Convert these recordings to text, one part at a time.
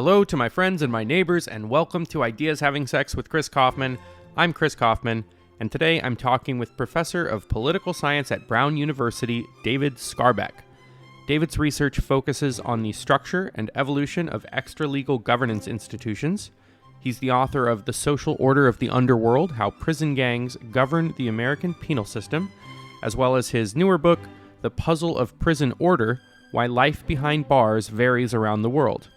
Hello to my friends and my neighbors, and welcome to Ideas Having Sex with Chris Kaufman. I'm Chris Kaufman, and today I'm talking with Professor of Political Science at Brown University, David Skarbek. David's research focuses on the structure and evolution of extra-legal governance institutions. He's the author of The Social Order of the Underworld, How Prison Gangs Govern the American Penal System, as well as his newer book, The Puzzle of Prison Order, Why Life Behind Bars Varies Around the World.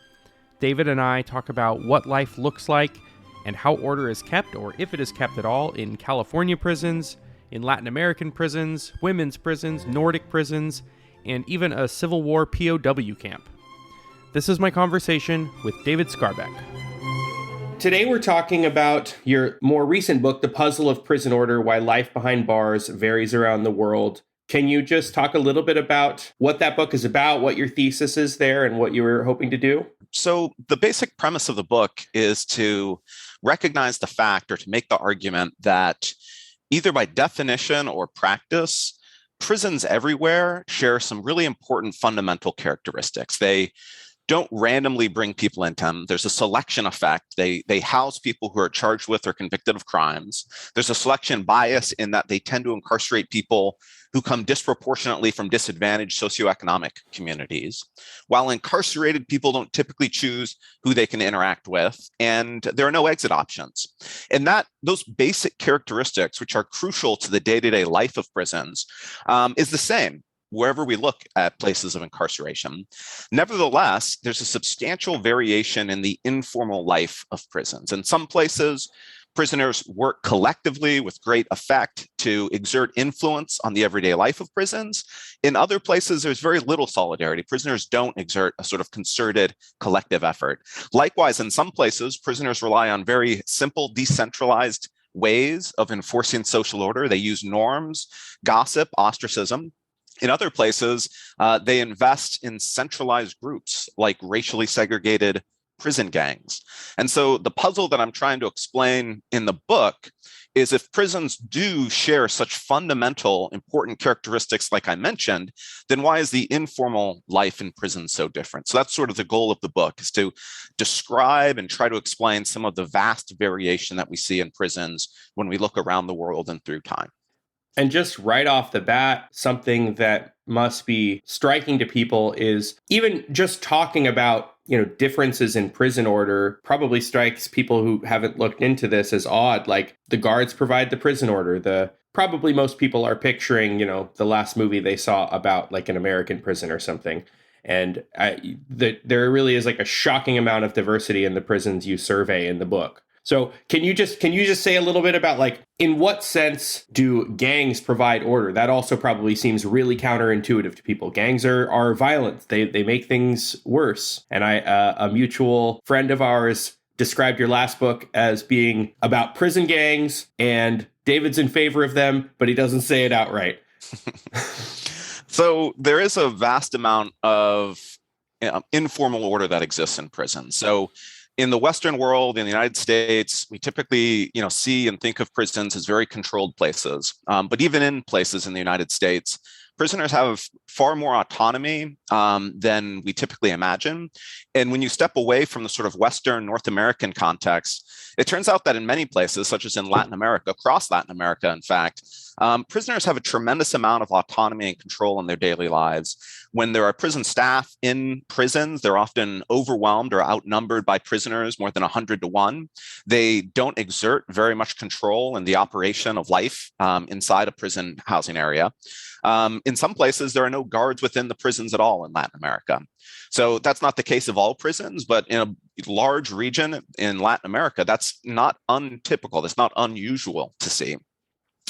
David and I talk about what life looks like and how order is kept, or if it is kept at all, in California prisons, in Latin American prisons, women's prisons, Nordic prisons, and even a Civil War POW camp. This is my conversation with David Skarbek. Today we're talking about your more recent book, The Puzzle of Prison Order, Why Life Behind Bars Varies Around the World. Can you just talk a little bit about what that book is about, what your thesis is there, and what you were hoping to do? So the basic premise of the book is to recognize the fact or to make the argument that either by definition or practice, prisons everywhere share some really important fundamental characteristics. They don't randomly bring people into them. There's a selection effect. They house people who are charged with or convicted of crimes. There's a selection bias in that they tend to incarcerate people who come disproportionately from disadvantaged socioeconomic communities, while incarcerated people don't typically choose who they can interact with, and there are no exit options. And those basic characteristics, which are crucial to the day-to-day life of prisons, is the same wherever we look at places of incarceration. Nevertheless, there's a substantial variation in the informal life of prisons. In some places, prisoners work collectively with great effect to exert influence on the everyday life of prisons. In other places, there's very little solidarity. Prisoners don't exert a sort of concerted collective effort. Likewise, in some places, prisoners rely on very simple, decentralized ways of enforcing social order. They use norms, gossip, ostracism. In other places, they invest in centralized groups like racially segregated prison gangs. And so the puzzle that I'm trying to explain in the book is if prisons do share such fundamental, important characteristics like I mentioned, then why is the informal life in prison so different? So that's sort of the goal of the book, is to describe and try to explain some of the vast variation that we see in prisons when we look around the world and through time. And just right off the bat, something that must be striking to people is even just talking about, differences in prison order probably strikes people who haven't looked into this as odd. Like, the guards provide the prison order. Probably most people are picturing, the last movie they saw about like an American prison or something. And there really is like a shocking amount of diversity in the prisons you survey in the book. So can you just say a little bit about, like, in what sense do gangs provide order? That also probably seems really counterintuitive to people. Gangs are violent. They make things worse. And a mutual friend of ours described your last book as being about prison gangs, and David's in favor of them, but he doesn't say it outright. So there is a vast amount of informal order that exists in prison. So in the Western world, in the United States, we typically, see and think of prisons as very controlled places. But even in places in the United States, prisoners have far more autonomy than we typically imagine. And when you step away from the sort of Western North American context, it turns out that in many places, such as in Latin America, across Latin America, in fact, prisoners have a tremendous amount of autonomy and control in their daily lives. When there are prison staff in prisons, they're often overwhelmed or outnumbered by prisoners more than 100 to 1. They don't exert very much control in the operation of life inside a prison housing area. In some places, there are no guards within the prisons at all in Latin America. So that's not the case of all prisons, but in a large region in Latin America, that's not untypical. That's not unusual to see.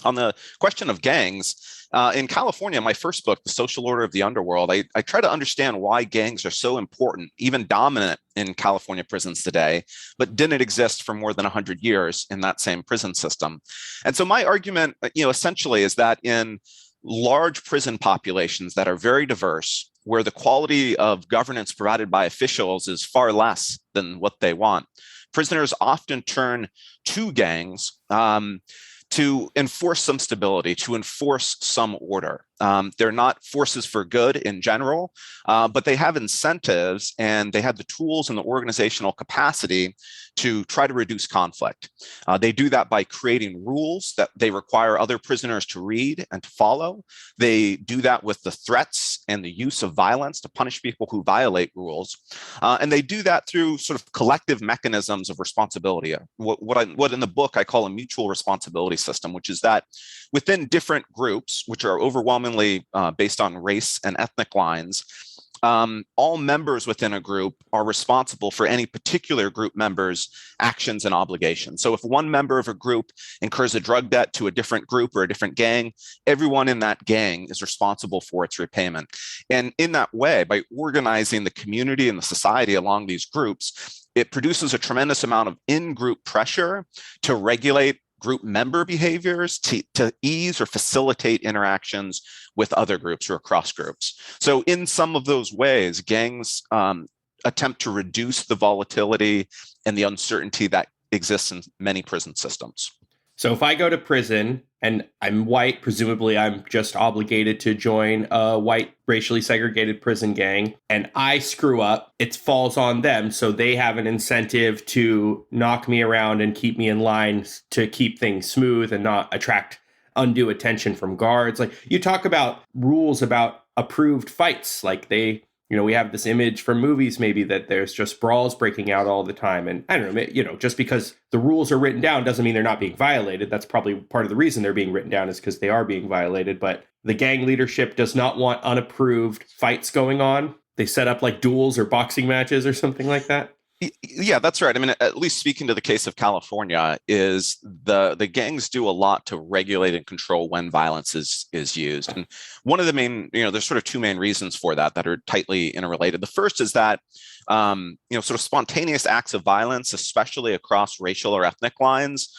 On the question of gangs, in California, my first book, The Social Order of the Underworld, I try to understand why gangs are so important, even dominant in California prisons today, but didn't exist for more than 100 years in that same prison system. And so my argument, essentially is that in large prison populations that are very diverse, where the quality of governance provided by officials is far less than what they want, prisoners often turn to gangs to enforce some stability, to enforce some order. They're not forces for good in general, but they have incentives and they have the tools and the organizational capacity to try to reduce conflict. They do that by creating rules that they require other prisoners to read and to follow. They do that with the threats and the use of violence to punish people who violate rules. And they do that through sort of collective mechanisms of responsibility, what in the book I call a mutual responsibility system, which is that within different groups, which are overwhelmingly based on race and ethnic lines, all members within a group are responsible for any particular group member's actions and obligations. So if one member of a group incurs a drug debt to a different group or a different gang, everyone in that gang is responsible for its repayment. And in that way, by organizing the community and the society along these groups, it produces a tremendous amount of in-group pressure to regulate group member behaviors, to ease or facilitate interactions with other groups or across groups. So in some of those ways, gangs attempt to reduce the volatility and the uncertainty that exists in many prison systems. So if I go to prison and I'm white, presumably I'm just obligated to join a white racially segregated prison gang, and I screw up, it falls on them. So they have an incentive to knock me around and keep me in line to keep things smooth and not attract undue attention from guards. Like, you talk about rules about approved fights, like we have this image from movies maybe that there's just brawls breaking out all the time. And I don't know, just because the rules are written down doesn't mean they're not being violated. That's probably part of the reason they're being written down, is because they are being violated. But the gang leadership does not want unapproved fights going on. They set up like duels or boxing matches or something like that. Yeah, that's right. I mean, at least speaking to the case of California, is the gangs do a lot to regulate and control when violence is used. And one of the main, there's sort of two main reasons for that are tightly interrelated. The first is that, sort of spontaneous acts of violence, especially across racial or ethnic lines,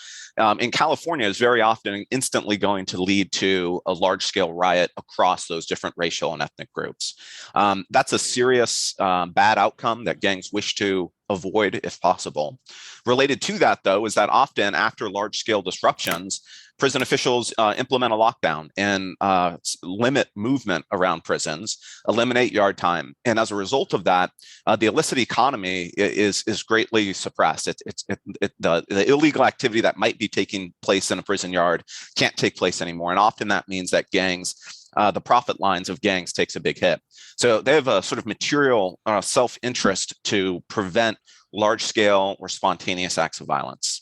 in California is very often instantly going to lead to a large-scale riot across those different racial and ethnic groups. That's a serious bad outcome that gangs wish to avoid if possible. Related to that, though, is that often after large-scale disruptions, prison officials implement a lockdown and limit movement around prisons, eliminate yard time. And as a result of that, the illicit economy is greatly suppressed. The illegal activity that might be taking place in a prison yard can't take place anymore. And often that means that gangs, the profit lines of gangs takes a big hit. So they have a sort of material self-interest to prevent large-scale or spontaneous acts of violence.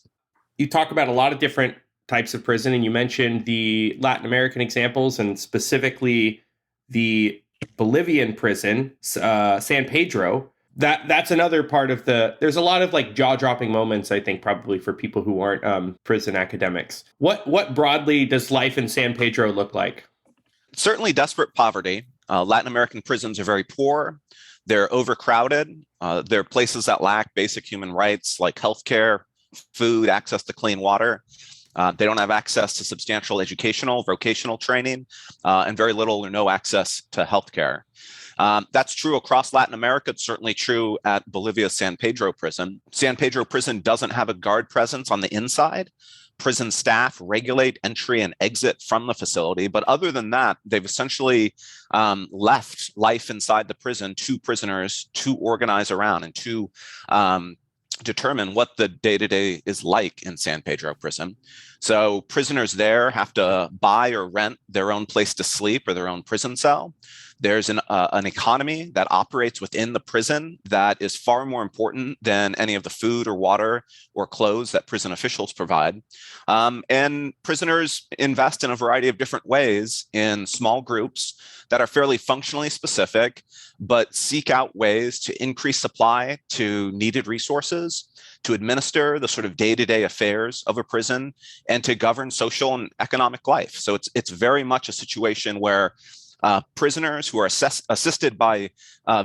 You talk about a lot of different types of prison, and you mentioned the Latin American examples, and specifically the Bolivian prison, San Pedro. That's another part of there's a lot of like jaw-dropping moments, I think, probably for people who aren't prison academics. What broadly does life in San Pedro look like? Certainly desperate poverty. Latin American prisons are very poor. They're overcrowded. They're places that lack basic human rights like healthcare, food, access to clean water. They don't have access to substantial educational, vocational training, and very little or no access to healthcare. That's true across Latin America. It's certainly true at Bolivia's San Pedro prison. San Pedro prison doesn't have a guard presence on the inside. Prison staff regulate entry and exit from the facility. But other than that, they've essentially left life inside the prison to prisoners to organize around and to determine what the day-to-day is like in San Pedro prison. So prisoners there have to buy or rent their own place to sleep or their own prison cell. There's an economy that operates within the prison that is far more important than any of the food or water or clothes that prison officials provide. And prisoners invest in a variety of different ways in small groups that are fairly functionally specific, but seek out ways to increase supply to needed resources, to administer the sort of day-to-day affairs of a prison, and to govern social and economic life. So it's very much a situation where prisoners who are assisted by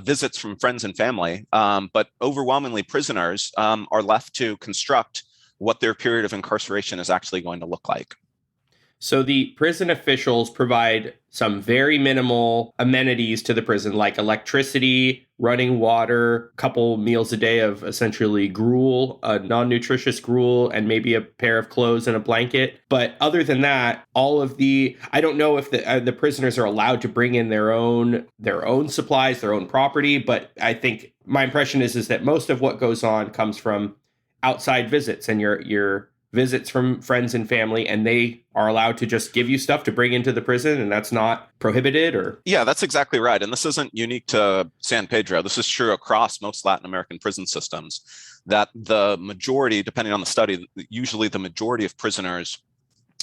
visits from friends and family, but overwhelmingly prisoners are left to construct what their period of incarceration is actually going to look like. So the prison officials provide some very minimal amenities to the prison, like electricity, running water, couple meals a day of essentially gruel, non-nutritious gruel, and maybe a pair of clothes and a blanket. But other than that, I don't know if the prisoners are allowed to bring in their own supplies, their own property. But I think my impression is that most of what goes on comes from outside visits and your visits from friends and family, and they are allowed to just give you stuff to bring into the prison, and that's not prohibited. Or Yeah, that's exactly right. And this isn't unique to San Pedro. This is true across most Latin American prison systems, that the majority, depending on the study, usually the majority of prisoners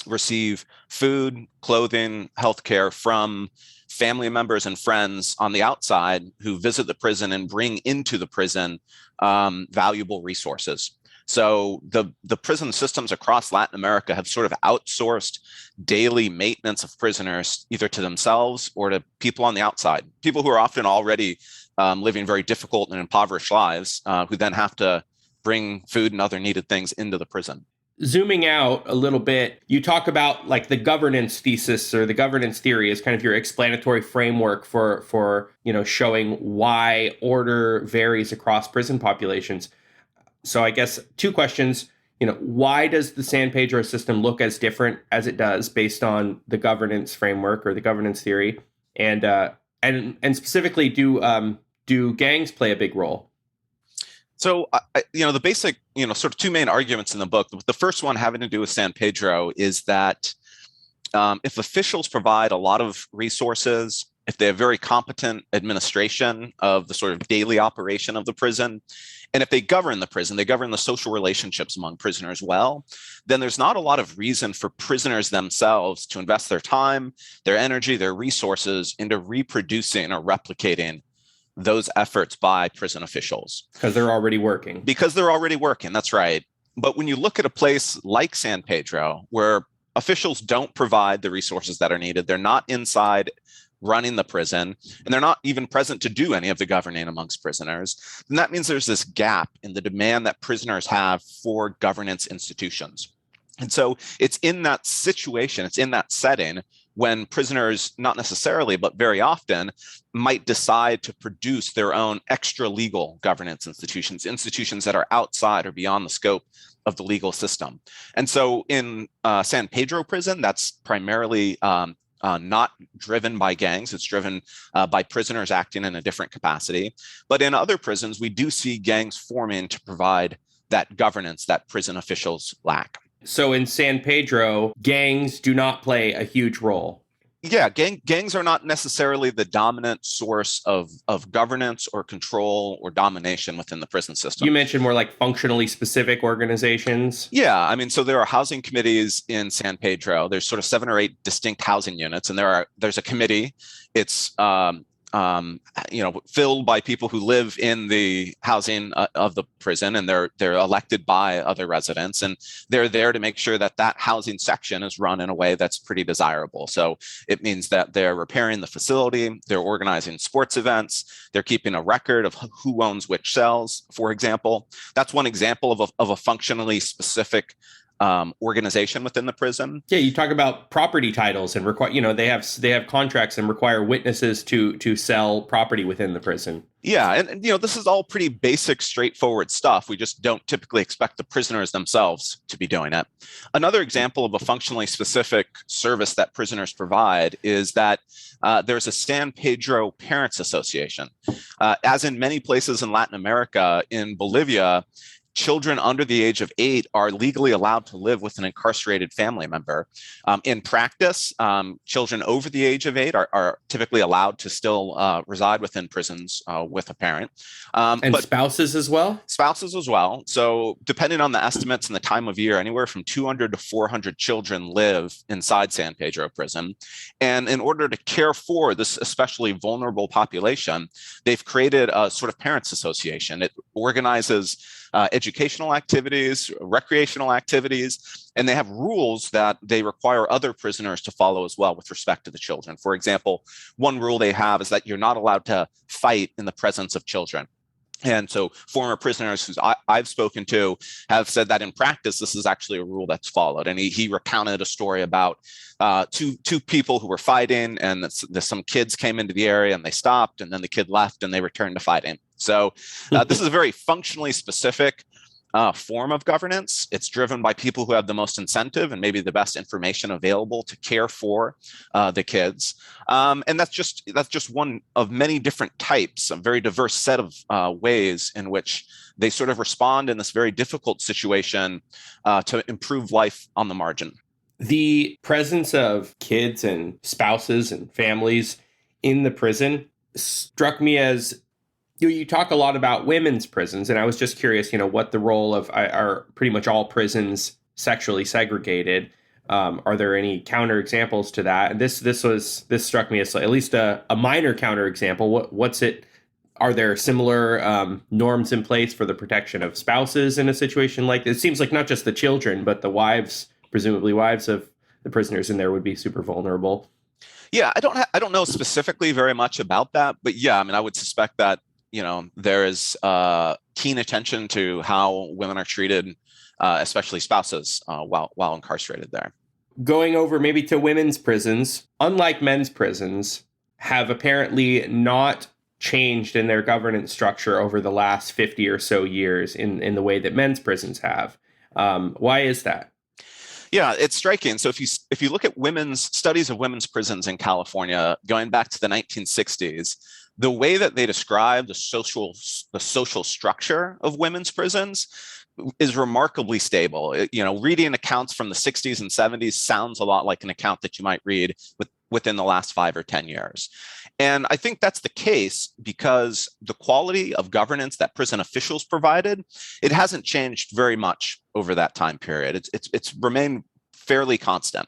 receive food, clothing, healthcare from family members and friends on the outside who visit the prison and bring into the prison valuable resources. So the prison systems across Latin America have sort of outsourced daily maintenance of prisoners either to themselves or to people on the outside, people who are often already living very difficult and impoverished lives, who then have to bring food and other needed things into the prison. Zooming out a little bit, you talk about like the governance thesis or the governance theory as kind of your explanatory framework for showing why order varies across prison populations. So I guess two questions. Why does the San Pedro system look as different as it does based on the governance framework or the governance theory? And specifically, do gangs play a big role? So, the basic, sort of two main arguments in the book. The first one having to do with San Pedro is that if officials provide a lot of resources, if they have very competent administration of the sort of daily operation of the prison, and if they govern the prison, they govern the social relationships among prisoners well, then there's not a lot of reason for prisoners themselves to invest their time, their energy, their resources into reproducing or replicating those efforts by prison officials. Because they're already working. That's right. But when you look at a place like San Pedro, where officials don't provide the resources that are needed, they're not inside running the prison, and they're not even present to do any of the governing amongst prisoners, then that means there's this gap in the demand that prisoners have for governance institutions. And so it's in that situation, it's in that setting when prisoners, not necessarily, but very often, might decide to produce their own extra legal governance institutions that are outside or beyond the scope of the legal system. And so in San Pedro prison, that's primarily not driven by gangs. It's driven by prisoners acting in a different capacity. But in other prisons, we do see gangs forming to provide that governance that prison officials lack. So in San Pedro, gangs do not play a huge role. Yeah, gangs are not necessarily the dominant source of governance or control or domination within the prison system. You mentioned more like functionally specific organizations. Yeah, I mean, so there are housing committees in San Pedro. There's sort of 7 or 8 distinct housing units, and there's a committee. It's filled by people who live in the housing of the prison, and they're elected by other residents, and they're there to make sure that housing section is run in a way that's pretty desirable. So it means that they're repairing the facility, they're organizing sports events, they're keeping a record of who owns which cells, for example. That's one example of a functionally specific organization within the prison. Yeah, you talk about property titles and require. They have contracts and require witnesses to sell property within the prison. Yeah, and this is all pretty basic, straightforward stuff. We just don't typically expect the prisoners themselves to be doing it. Another example of a functionally specific service that prisoners provide is that there's a San Pedro Parents Association. As in many places in Latin America, in Bolivia, children under the age of 8 are legally allowed to live with an incarcerated family member. In practice, children over the age of 8 are typically allowed to still reside within prisons with a parent. But spouses as well? Spouses as well. So depending on the estimates and the time of year, anywhere from 200 to 400 children live inside San Pedro prison. And in order to care for this especially vulnerable population, they've created a sort of parents association. It organizes educational activities, recreational activities, and they have rules that they require other prisoners to follow as well with respect to the children. For example, one rule they have is that you're not allowed to fight in the presence of children. And so former prisoners who I've spoken to have said that in practice, this is actually a rule that's followed. And he recounted a story about two people who were fighting, and some kids came into the area and they stopped, and then the kid left and they returned to fighting. So this is a very functionally specific form of governance. It's driven by people who have the most incentive and maybe the best information available to care for the kids. And that's just one of many different types, a very diverse set of ways in which they sort of respond in this very difficult situation to improve life on the margin. The presence of kids and spouses and families in the prison struck me as you talk a lot about women's prisons, and I was just curious, what the role of are pretty much all prisons sexually segregated. Are there any counterexamples to that? And this struck me as at least a minor counterexample. What's it? Are there similar norms in place for the protection of spouses in a situation like this? It seems like not just the children, but the wives, presumably wives of the prisoners in there, would be super vulnerable. Yeah, I don't know specifically very much about that, but yeah, I mean, I would suspect that there is keen attention to how women are treated, especially spouses, while incarcerated there. Going over maybe to women's prisons, unlike men's prisons, have apparently not changed in their governance structure over the last 50 or so years in the way that men's prisons have. Why is that? Yeah, it's striking. So if you look at studies of women's prisons in California going back to the 1960s, the way that they describe the social structure of women's prisons is remarkably stable. Reading accounts from the 60s and 70s sounds a lot like an account that you might read within the last 5 or 10 years. And I think that's the case because the quality of governance that prison officials provided, it hasn't changed very much over that time period. It's remained fairly constant.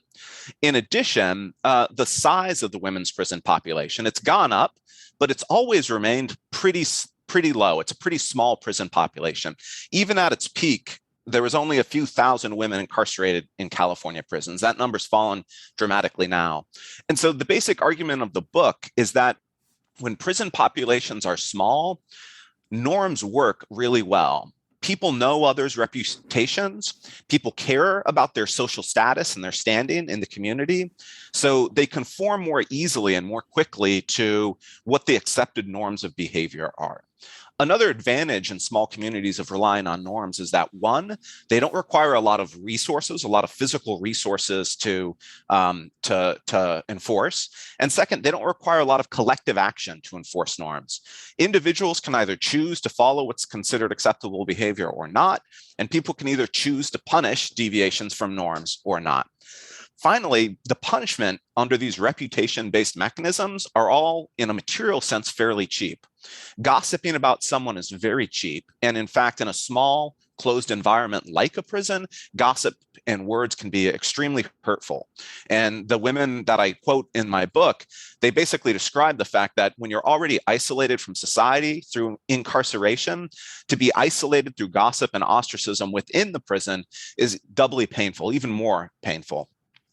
In addition, the size of the women's prison population, it's gone up, but it's always remained pretty low. It's a pretty small prison population. Even at its peak, there was only a few thousand women incarcerated in California prisons. That number's fallen dramatically now. And so the basic argument of the book is that when prison populations are small, norms work really well. People know others' reputations. People care about their social status and their standing in the community. So they conform more easily and more quickly to what the accepted norms of behavior are. Another advantage in small communities of relying on norms is that, one, they don't require a lot of resources, a lot of physical resources to enforce. And second, they don't require a lot of collective action to enforce norms. Individuals can either choose to follow what's considered acceptable behavior or not, and people can either choose to punish deviations from norms or not. Finally, the punishment under these reputation-based mechanisms are all, in a material sense, fairly cheap. Gossiping about someone is very cheap. And in fact, in a small, closed environment like a prison, gossip and words can be extremely hurtful. And the women that I quote in my book, they basically describe the fact that when you're already isolated from society through incarceration, to be isolated through gossip and ostracism within the prison is doubly painful, even more painful.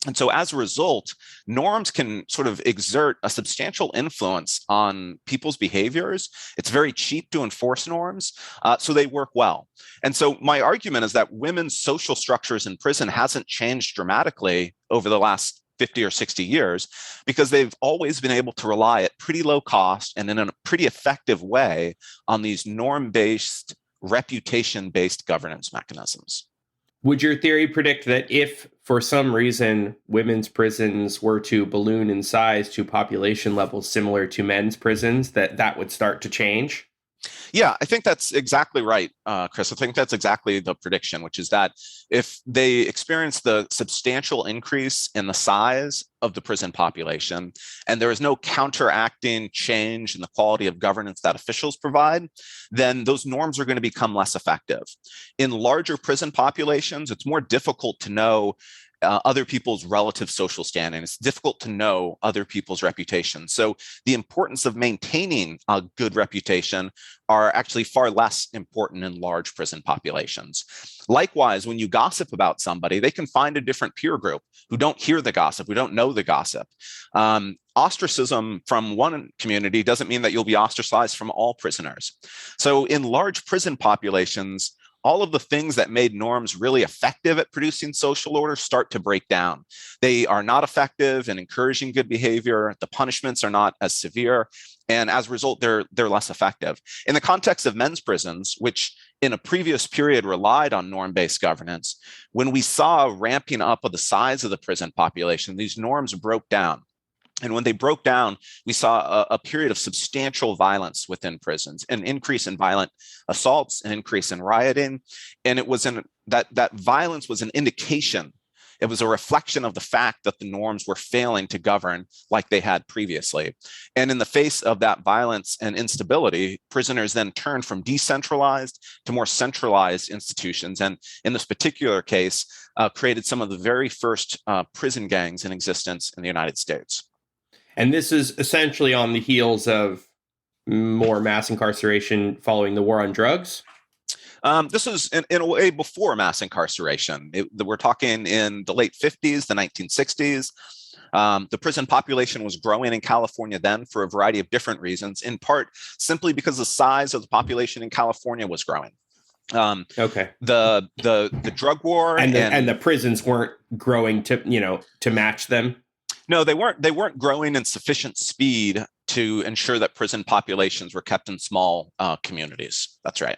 And so as a result, norms can sort of exert a substantial influence on people's behaviors. It's very cheap to enforce norms, so they work well. And so my argument is that women's social structures in prison hasn't changed dramatically over the last 50 or 60 years because they've always been able to rely at pretty low cost and in a pretty effective way on these norm-based, reputation-based governance mechanisms. Would your theory predict that if, for some reason, women's prisons were to balloon in size to population levels similar to men's prisons, that would start to change? Yeah, I think that's exactly right, Chris. I think that's exactly the prediction, which is that if they experience the substantial increase in the size of the prison population, and there is no counteracting change in the quality of governance that officials provide, then those norms are going to become less effective. In larger prison populations, it's more difficult to know other people's relative social standing. It's difficult to know other people's reputation. So the importance of maintaining a good reputation are actually far less important in large prison populations. Likewise, when you gossip about somebody, they can find a different peer group who don't hear the gossip, who don't know the gossip. Ostracism from one community doesn't mean that you'll be ostracized from all prisoners. So in large prison populations, all of the things that made norms really effective at producing social order start to break down. They are not effective in encouraging good behavior. The punishments are not as severe. And as a result, they're less effective. In the context of men's prisons, which in a previous period relied on norm-based governance, when we saw a ramping up of the size of the prison population, these norms broke down. And when they broke down, we saw a period of substantial violence within prisons, an increase in violent assaults, an increase in rioting. And it was that violence was an indication. It was a reflection of the fact that the norms were failing to govern like they had previously. And in the face of that violence and instability, prisoners then turned from decentralized to more centralized institutions. And in this particular case, created some of the very first prison gangs in existence in the United States. And this is essentially on the heels of more mass incarceration following the war on drugs? This was in a way before mass incarceration. We're talking in the late 50s, the 1960s. The prison population was growing in California then for a variety of different reasons, in part simply because the size of the population in California was growing. Okay. The drug war and the prisons weren't growing to match them. No, they weren't growing in sufficient speed to ensure that prison populations were kept in small communities. That's right.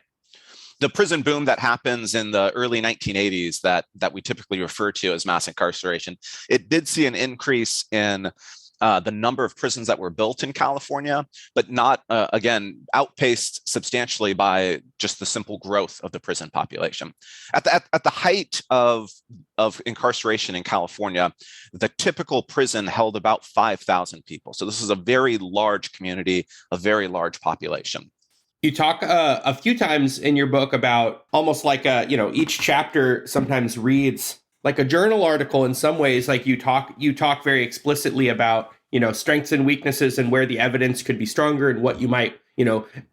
The prison boom that happens in the early 1980s that we typically refer to as mass incarceration, it did see an increase in the number of prisons that were built in California, but not, again, outpaced substantially by just the simple growth of the prison population. At the height of incarceration in California, the typical prison held about 5,000 people. So this is a very large community, a very large population. You talk a few times in your book about almost like each chapter sometimes reads like a journal article in some ways. Like you talk very explicitly about, strengths and weaknesses and where the evidence could be stronger and what you might,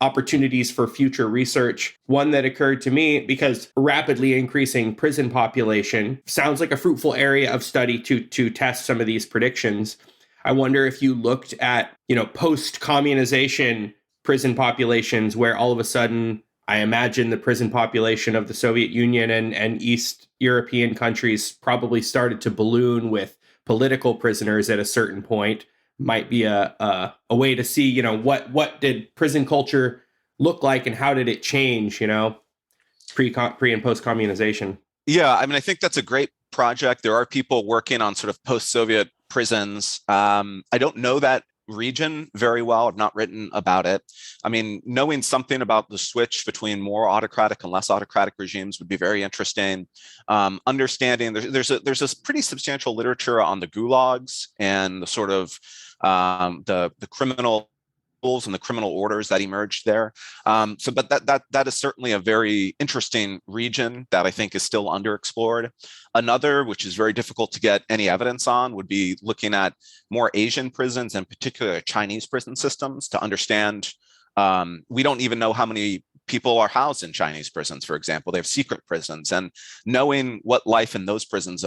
opportunities for future research. One that occurred to me, because rapidly increasing prison population sounds like a fruitful area of study to test some of these predictions. I wonder if you looked at, post-communization prison populations where all of a sudden, I imagine the prison population of the Soviet Union and East European countries probably started to balloon with political prisoners at a certain point. Might be a way to see, what did prison culture look like and how did it change, pre and post communization. Yeah, I mean, I think that's a great project. There are people working on sort of post-Soviet prisons. I don't know that region very well. I've not written about it. I mean, knowing something about the switch between more autocratic and less autocratic regimes would be very interesting. Understanding there's this pretty substantial literature on the gulags and the sort of the criminal and the criminal orders that emerged there. But that is certainly a very interesting region that I think is still underexplored. Another, which is very difficult to get any evidence on, would be looking at more Asian prisons, and particularly Chinese prison systems, to understand. We don't even know how many people are housed in Chinese prisons, for example. They have secret prisons, and knowing what life in those prisons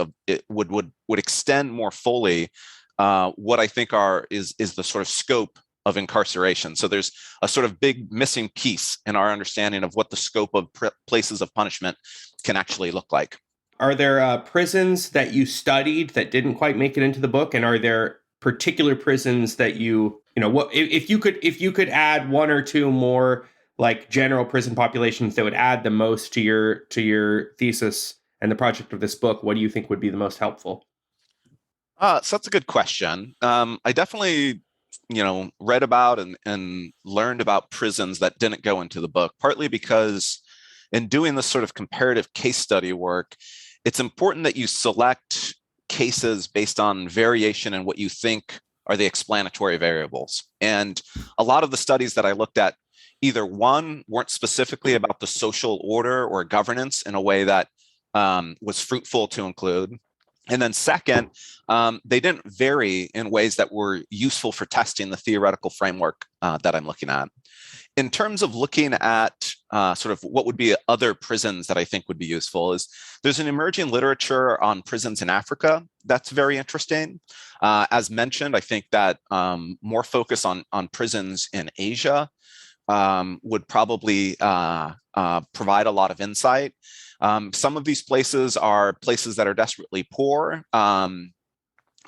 would extend more fully what I think is the sort of scope of incarceration. So there's a sort of big missing piece in our understanding of what the scope of places of punishment can actually look like. Are there prisons that you studied that didn't quite make it into the book? And are there particular prisons that what if you could add one or two more like general prison populations that would add the most to your thesis and the project of this book, what do you think would be the most helpful? So that's a good question. I definitely read about and learned about prisons that didn't go into the book, partly because in doing this sort of comparative case study work, it's important that you select cases based on variation in what you think are the explanatory variables. And a lot of the studies that I looked at, either one, weren't specifically about the social order or governance in a way that was fruitful to include. And then second, they didn't vary in ways that were useful for testing the theoretical framework that I'm looking at. in terms of looking at sort of what would be other prisons that I think would be useful, is there's an emerging literature on prisons in Africa that's very interesting. As mentioned, I think that more focus on prisons in Asia would probably provide a lot of insight. Some of these places are places that are desperately poor.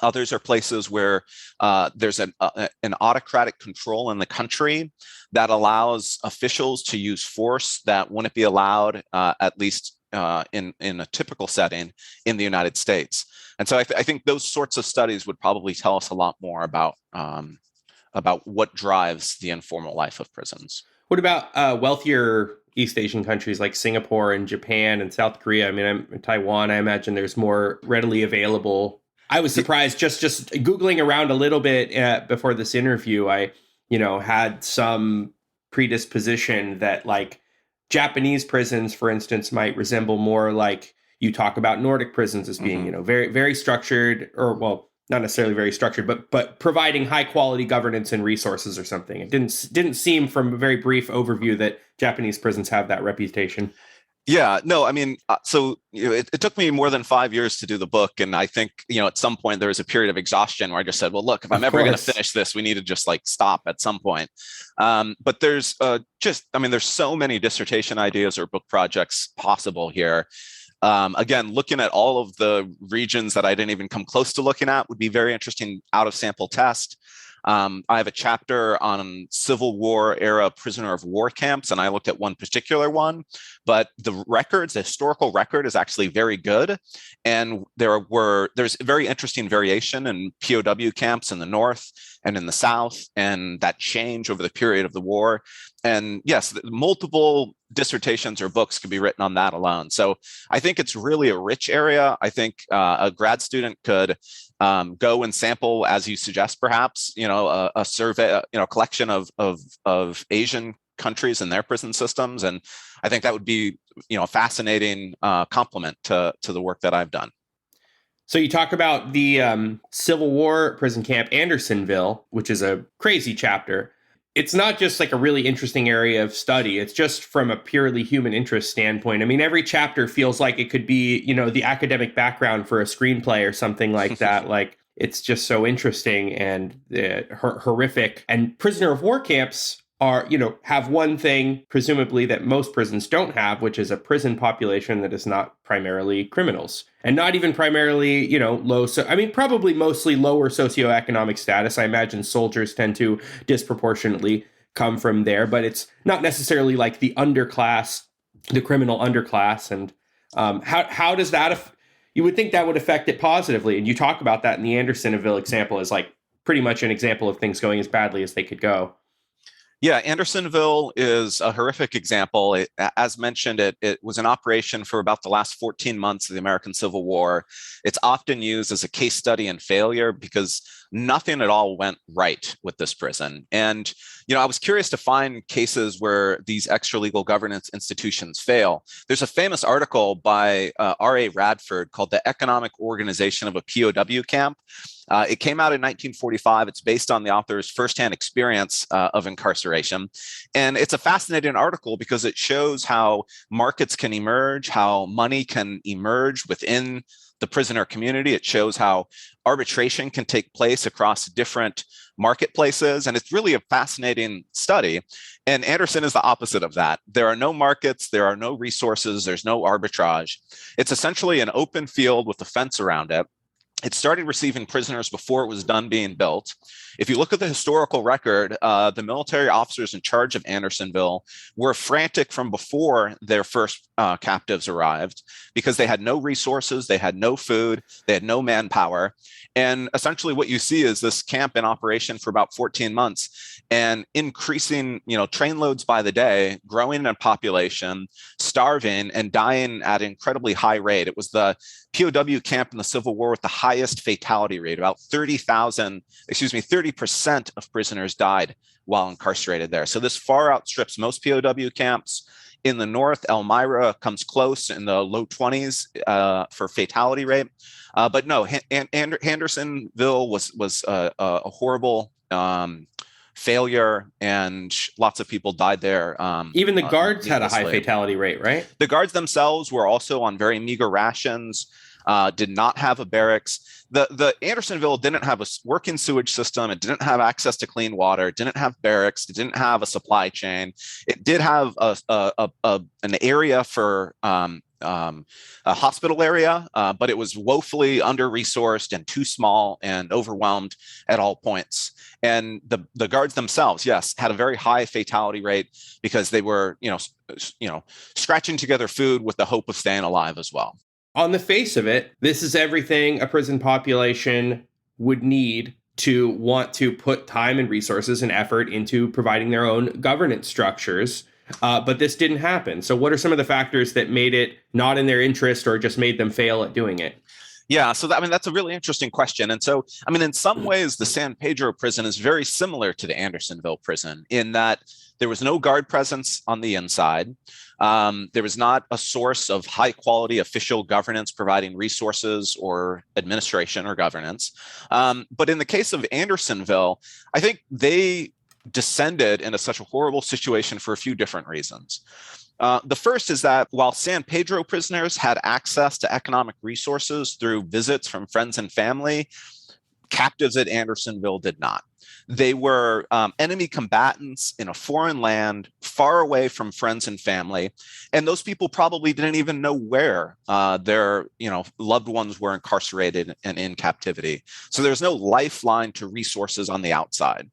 Others are places where there's an autocratic control in the country that allows officials to use force that wouldn't be allowed, at least in a typical setting in the United States. And so I think those sorts of studies would probably tell us a lot more about what drives the informal life of prisons. What about wealthier East Asian countries like Singapore and Japan and South Korea? I mean, in Taiwan, I imagine there's more readily available. I was surprised just Googling around a little bit before this interview. I, had some predisposition that like Japanese prisons, for instance, might resemble more like you talk about Nordic prisons as being, very, very structured, or well, not necessarily very structured, but providing high quality governance and resources or something. It didn't seem from a very brief overview that Japanese prisons have that reputation. Yeah, no, I mean, so it took me more than 5 years to do the book, and I think at some point there was a period of exhaustion where I just said, well, look, if I'm ever going to finish this, we need to just like stop at some point. But there's there's so many dissertation ideas or book projects possible here. Again, looking at all of the regions that I didn't even come close to looking at would be very interesting out of sample test. I have a chapter on Civil War era prisoner of war camps, and I looked at one particular one, but the historical record is actually very good. And there's very interesting variation in POW camps in the North and in the South, and that change over the period of the war. And yes, multiple dissertations or books could be written on that alone. So I think it's really a rich area. I think a grad student could go and sample, as you suggest, perhaps, a survey, a collection of Asian countries and their prison systems. And I think that would be, a fascinating complement to the work that I've done. So you talk about the Civil War prison camp, Andersonville, which is a crazy chapter. It's not just like a really interesting area of study. It's just from a purely human interest standpoint. I mean, every chapter feels like it could be, the academic background for a screenplay or something like that. Like, it's just so interesting and horrific. And prisoner of war camps are, have one thing, presumably, that most prisons don't have, which is a prison population that is not primarily criminals. And not even primarily, probably mostly lower socioeconomic status. I imagine soldiers tend to disproportionately come from there, but it's not necessarily like the underclass, the criminal underclass. And how does that, you would think that would affect it positively. And you talk about that in the Andersonville example as like pretty much an example of things going as badly as they could go. Yeah, Andersonville is a horrific example. As mentioned, it was in operation for about the last 14 months of the American Civil War. It's often used as a case study in failure because nothing at all went right with this prison. And, I was curious to find cases where these extra-legal governance institutions fail. There's a famous article by R.A. Radford called The Economic Organization of a POW Camp. It came out in 1945. It's based on the author's firsthand experience of incarceration. And it's a fascinating article because it shows how markets can emerge, how money can emerge within the prisoner community. It shows how arbitration can take place across different marketplaces. And it's really a fascinating study. And Anderson is the opposite of that. There are no markets, there are no resources, there's no arbitrage. It's essentially an open field with a fence around it. It started receiving prisoners before it was done being built. If you look at the historical record, the military officers in charge of Andersonville were frantic from before their first captives arrived because they had no resources, they had no food, they had no manpower. And essentially what you see is this camp in operation for about 14 months and increasing, train loads by the day, growing in population, starving, and dying at an incredibly high rate. It was the POW camp in the Civil War with the highest fatality rate. About 30% of prisoners died while incarcerated there. So this far outstrips most POW camps. In the North, Elmira comes close in the low 20s for fatality rate. But no, Hendersonville was a horrible failure, and lots of people died there. Even the guards had a high needlessly. fatality rate, right? The guards themselves were also on very meager rations, did not have a barracks. The Andersonville didn't have a working sewage system. It didn't have access to clean water. It didn't have barracks. It didn't have a supply chain. It did have an area for a hospital area, but it was woefully under-resourced and too small and overwhelmed at all points. And the guards themselves, yes, had a very high fatality rate because they were, scratching together food with the hope of staying alive as well. On the face of it, this is everything a prison population would need to want to put time and resources and effort into providing their own governance structures. But this didn't happen. So what are some of the factors that made it not in their interest or just made them fail at doing it? Yeah, so that's a really interesting question. And so, in some ways, the San Pedro prison is very similar to the Andersonville prison in that there was no guard presence on the inside. There was not a source of high quality official governance providing resources or administration or governance. But in the case of Andersonville, I think they descended into such a horrible situation for a few different reasons. The first is that while San Pedro prisoners had access to economic resources through visits from friends and family, captives at Andersonville did not. They were enemy combatants in a foreign land, far away from friends and family, and those people probably didn't even know where their loved ones were incarcerated and in captivity. So there's no lifeline to resources on the outside.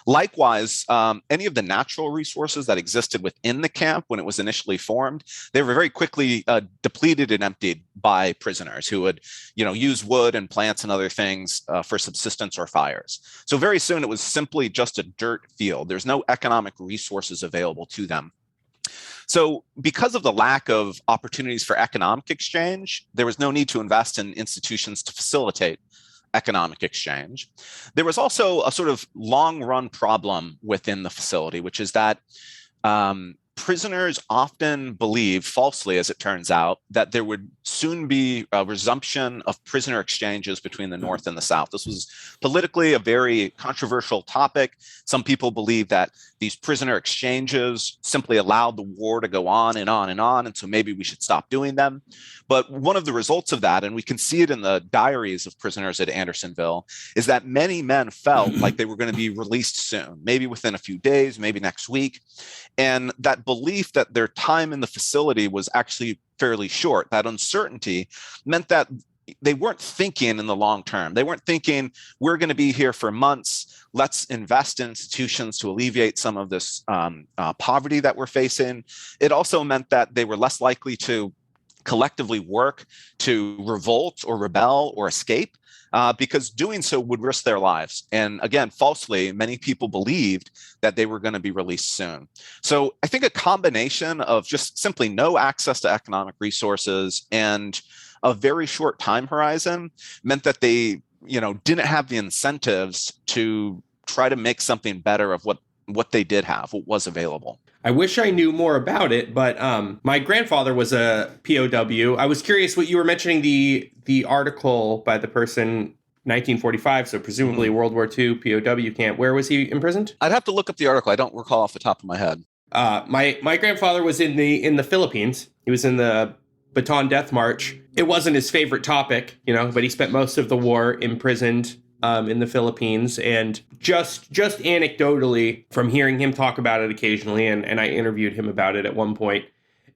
Likewise, any of the natural resources that existed within the camp when it was initially formed, they were very quickly depleted and emptied by prisoners who would, use wood and plants and other things for subsistence or fires. So very soon it was simply just a dirt field. There's no economic resources available to them. So because of the lack of opportunities for economic exchange, there was no need to invest in institutions to facilitate economic exchange. There was also a sort of long-run problem within the facility, which is that prisoners often believed, falsely as it turns out, that there would soon be a resumption of prisoner exchanges between the North and the South. This was politically a very controversial topic. Some people believe that these prisoner exchanges simply allowed the war to go on and on and on, and so maybe we should stop doing them. But one of the results of that, and we can see it in the diaries of prisoners at Andersonville, is that many men felt like they were going to be released soon, maybe within a few days, maybe next week. And that belief that their time in the facility was actually fairly short, that uncertainty meant that they weren't thinking in the long term. They weren't thinking, we're going to be here for months. Let's invest in institutions to alleviate some of this poverty that we're facing. It also meant that they were less likely to collectively work to revolt or rebel or escape, because doing so would risk their lives. And again, falsely, many people believed that they were going to be released soon. So I think a combination of just simply no access to economic resources and a very short time horizon meant that they, didn't have the incentives to try to make something better of what they did have, what was available. I wish I knew more about it, but my grandfather was a POW. I was curious what you were mentioning, the article by the person 1945, so presumably World War II POW camp. Where was he imprisoned? I'd have to look up the article. I don't recall off the top of my head. My grandfather was in the Philippines. He was in the Bataan Death March. It wasn't his favorite topic, but he spent most of the war imprisoned in the Philippines. And just anecdotally, from hearing him talk about it occasionally, and I interviewed him about it at one point,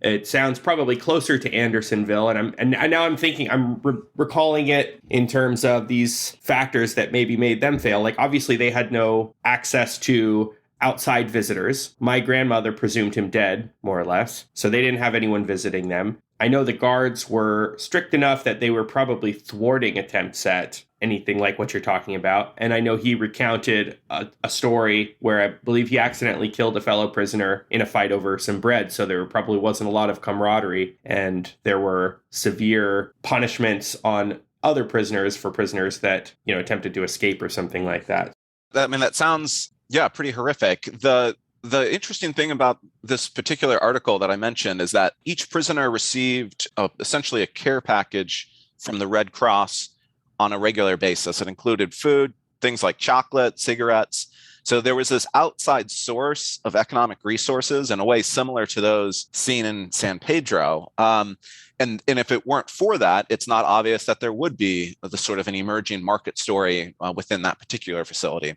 it sounds probably closer to Andersonville. And now I'm thinking, I'm recalling it in terms of these factors that maybe made them fail. Like, obviously, they had no access to outside visitors. My grandmother presumed him dead, more or less, so they didn't have anyone visiting them. I know the guards were strict enough that they were probably thwarting attempts at anything like what you're talking about. And I know he recounted a story where I believe he accidentally killed a fellow prisoner in a fight over some bread. So there probably wasn't a lot of camaraderie, and there were severe punishments on other prisoners for prisoners that, attempted to escape or something like that. That sounds, pretty horrific. The interesting thing about this particular article that I mentioned is that each prisoner received essentially a care package from the Red Cross on a regular basis. It included food, things like chocolate, cigarettes, So there was this outside source of economic resources in a way similar to those seen in San Pedro. And if it weren't for that, it's not obvious that there would be the sort of an emerging market story within that particular facility.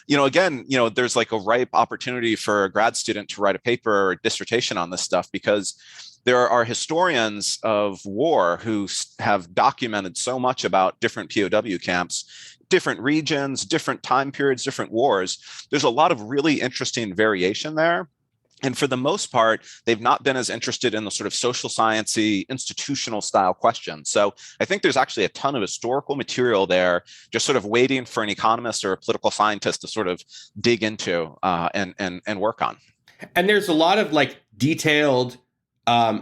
Again, there's like a ripe opportunity for a grad student to write a paper or a dissertation on this stuff, because there are historians of war who have documented so much about different POW camps, different regions, different time periods, different wars. There's a lot of really interesting variation there. And for the most part, they've not been as interested in the sort of social sciencey, institutional style questions. So I think there's actually a ton of historical material there, just sort of waiting for an economist or a political scientist to sort of dig into and work on. And there's a lot of like detailed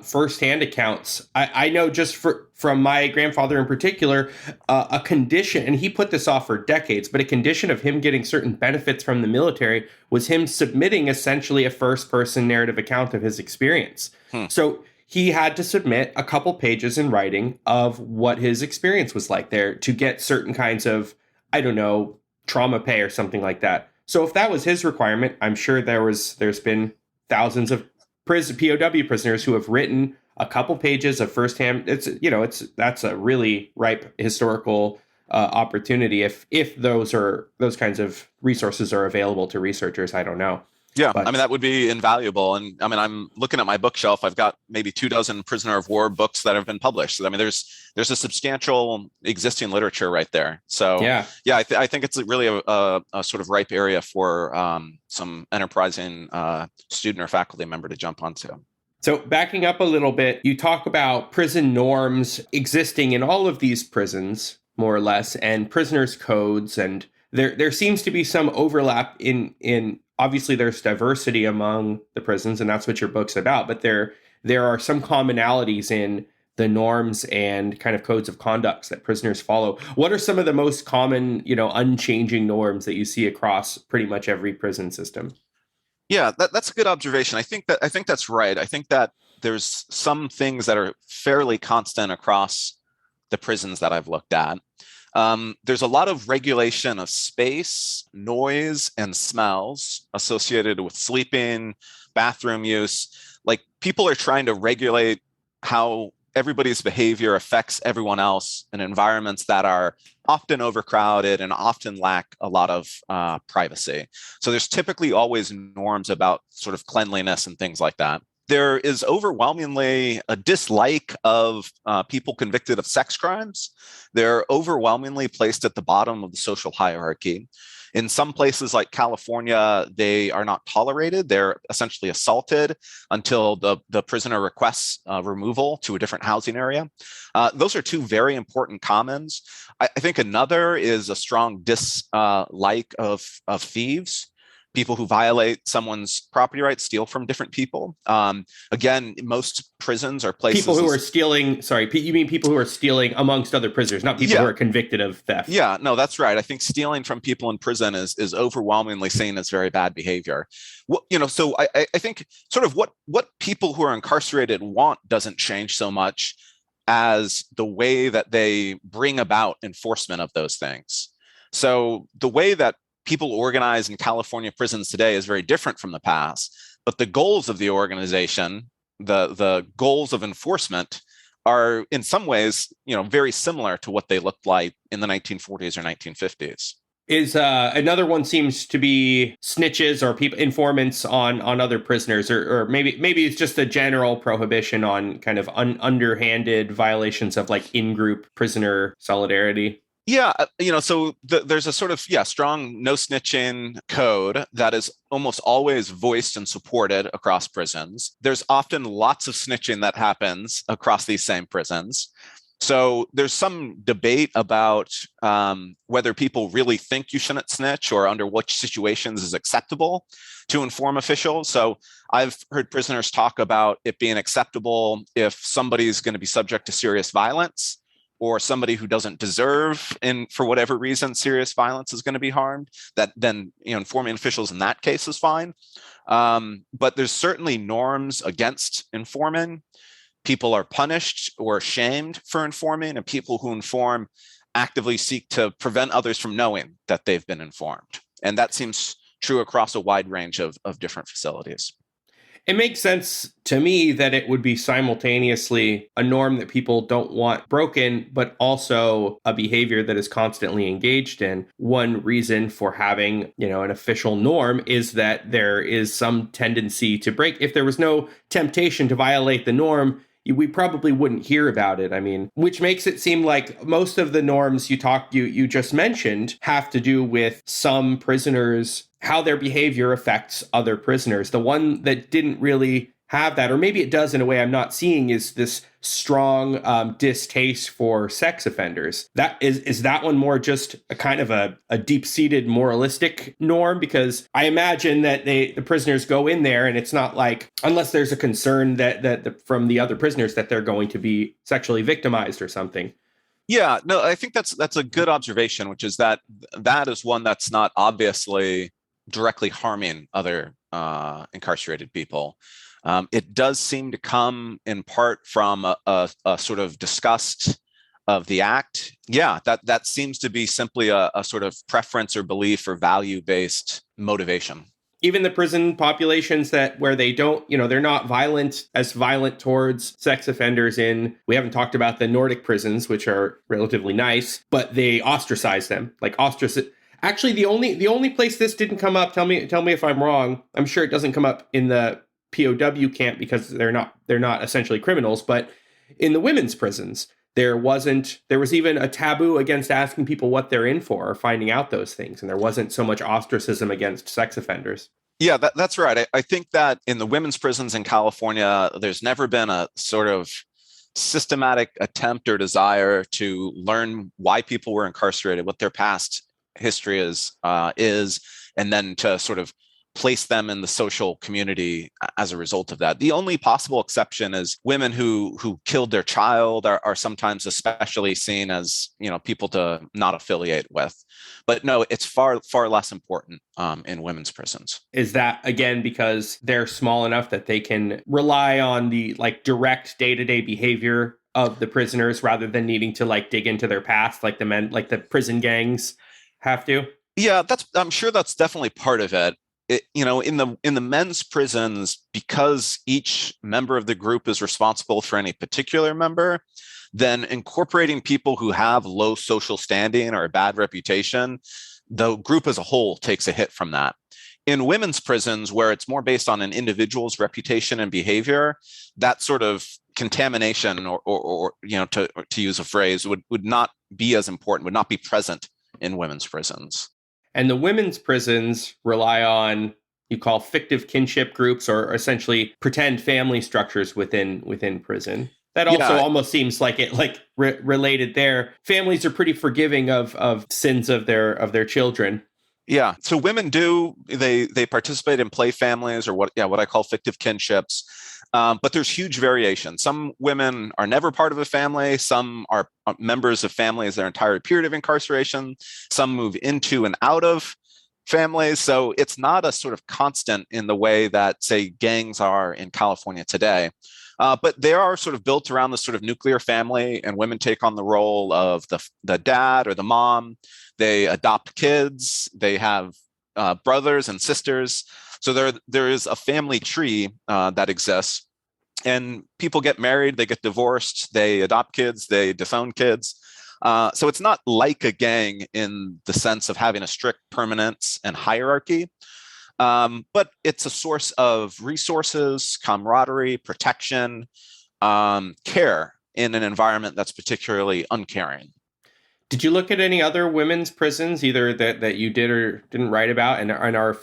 firsthand accounts. I know just from my grandfather in particular, a condition, and he put this off for decades, but a condition of him getting certain benefits from the military was him submitting essentially a first-person narrative account of his experience. So he had to submit a couple pages in writing of what his experience was like there to get certain kinds of, I don't know, trauma pay or something like that. So if that was his requirement, I'm sure there's been thousands of POW prisoners who have written a couple pages of firsthand. That's a really ripe historical opportunity if those kinds of resources are available to researchers. I don't know. Yeah, but that would be invaluable. And I'm looking at my bookshelf. I've got maybe 24 prisoner of war books that have been published. There's a substantial existing literature right there. So yeah, I think it's really a sort of ripe area for some enterprising student or faculty member to jump onto. So backing up a little bit, you talk about prison norms existing in all of these prisons, more or less, and prisoners' codes, and there seems to be some overlap in obviously there's diversity among the prisons, and that's what your book's about, but there are some commonalities in the norms and kind of codes of conduct that prisoners follow. What are some of the most common, unchanging norms that you see across pretty much every prison system? Yeah, that's a good observation. I think that's right. I think that there's some things that are fairly constant across the prisons that I've looked at. There's a lot of regulation of space, noise, and smells associated with sleeping, bathroom use. Like, people are trying to regulate how everybody's behavior affects everyone else in environments that are often overcrowded and often lack a lot of privacy. So there's typically always norms about sort of cleanliness and things like that. There is overwhelmingly a dislike of people convicted of sex crimes. They're overwhelmingly placed at the bottom of the social hierarchy. In some places like California, they are not tolerated. They're essentially assaulted until the prisoner requests removal to a different housing area. Those are two very important commons. I think another is a strong dislike of thieves. People who violate someone's property rights, steal from different people. Again, most prisons are places... People who are stealing... Sorry, you mean people who are stealing amongst other prisoners, not people who are convicted of theft. Yeah, no, that's right. I think stealing from people in prison is overwhelmingly seen as very bad behavior. So I think sort of what people who are incarcerated want doesn't change so much as the way that they bring about enforcement of those things. So the way that people organize in California prisons today is very different from the past, but the goals of the organization, the goals of enforcement, are in some ways, very similar to what they looked like in the 1940s or 1950s. Is another one seems to be snitches or informants on other prisoners, or maybe it's just a general prohibition on kind of underhanded violations of like in-group prisoner solidarity. Yeah, so there's a sort of, strong no snitching code that is almost always voiced and supported across prisons. There's often lots of snitching that happens across these same prisons. So there's some debate about whether people really think you shouldn't snitch or under which situations is acceptable to inform officials. So I've heard prisoners talk about it being acceptable if somebody's going to be subject to serious violence, or somebody who doesn't deserve, and for whatever reason, serious violence is going to be harmed, that then informing officials in that case is fine. But there's certainly norms against informing. People are punished or shamed for informing, and people who inform actively seek to prevent others from knowing that they've been informed. And that seems true across a wide range of different facilities. It makes sense to me that it would be simultaneously a norm that people don't want broken, but also a behavior that is constantly engaged in. One reason for having, an official norm is that there is some tendency to break. If there was no temptation to violate the norm, we probably wouldn't hear about it. I mean, which makes it seem like most of the norms you just mentioned have to do with some prisoners, how their behavior affects other prisoners. The one that didn't really have that, or maybe it does in a way I'm not seeing, is this strong distaste for sex offenders. That is that one more just a kind of a deep-seated moralistic norm? Because I imagine that the prisoners go in there and it's not like, unless there's a concern that from the other prisoners that they're going to be sexually victimized or something. Yeah, no, I think that's a good observation, which is that is one that's not obviously directly harming other incarcerated people. It does seem to come in part from a sort of disgust of the act. Yeah, that seems to be simply a sort of preference or belief or value-based motivation. Even the prison populations where they don't, they're not as violent towards sex offenders we haven't talked about the Nordic prisons, which are relatively nice, but they ostracize them. Actually, the only place this didn't come up, tell me if I'm wrong. I'm sure it doesn't come up in the POW camp because they're not essentially criminals, but in the women's prisons, there was even a taboo against asking people what they're in for or finding out those things. And there wasn't so much ostracism against sex offenders. Yeah, that's right. I think that in the women's prisons in California, there's never been a sort of systematic attempt or desire to learn why people were incarcerated, what their past history is, and then to sort of place them in the social community as a result of that. The only possible exception is women who killed their child are sometimes especially seen as, people to not affiliate with. But no, it's far less important in women's prisons. Is that, again, because they're small enough that they can rely on the direct day-to-day behavior of the prisoners rather than needing to dig into their past like the prison gangs have to? Yeah, I'm sure that's definitely part of it. In the men's prisons, because each member of the group is responsible for any particular member, then incorporating people who have low social standing or a bad reputation, the group as a whole takes a hit from that. In women's prisons, where it's more based on an individual's reputation and behavior, that sort of contamination or to use a phrase, would not be as important, would not be present in women's prisons. And the women's prisons rely on, you call fictive kinship groups, or essentially pretend family structures within prison. That also almost seems like it related there. Families are pretty forgiving of sins of their children. Yeah. So women they participate in play families, or what I call fictive kinships. But there's huge variation. Some women are never part of a family. Some are members of families their entire period of incarceration. Some move into and out of families. So it's not a sort of constant in the way that, say, gangs are in California today. But they are sort of built around the sort of nuclear family, and women take on the role of the dad or the mom. They adopt kids. They have brothers and sisters. So there is a family tree that exists, and people get married, they get divorced, they adopt kids, they disown kids. So it's not like a gang in the sense of having a strict permanence and hierarchy, but it's a source of resources, camaraderie, protection, care in an environment that's particularly uncaring. Did you look at any other women's prisons, either that you did or didn't write about, and are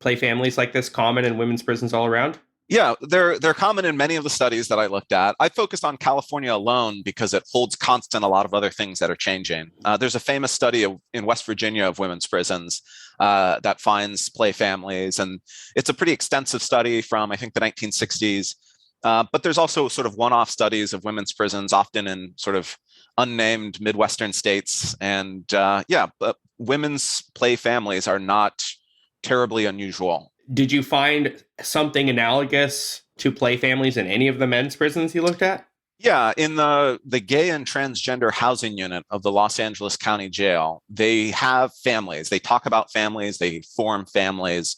play families like this common in women's prisons all around? Yeah, they're common in many of the studies that I looked at. I focused on California alone because it holds constant a lot of other things that are changing. There's a famous study in West Virginia of women's prisons that finds play families, and it's a pretty extensive study from, I think, the 1960s. But there's also sort of one-off studies of women's prisons, often in sort of unnamed Midwestern states. And but women's play families are not terribly unusual. Did you find something analogous to play families in any of the men's prisons you looked at? Yeah, in the gay and transgender housing unit of the Los Angeles County Jail, they have families. They talk about families. They form families.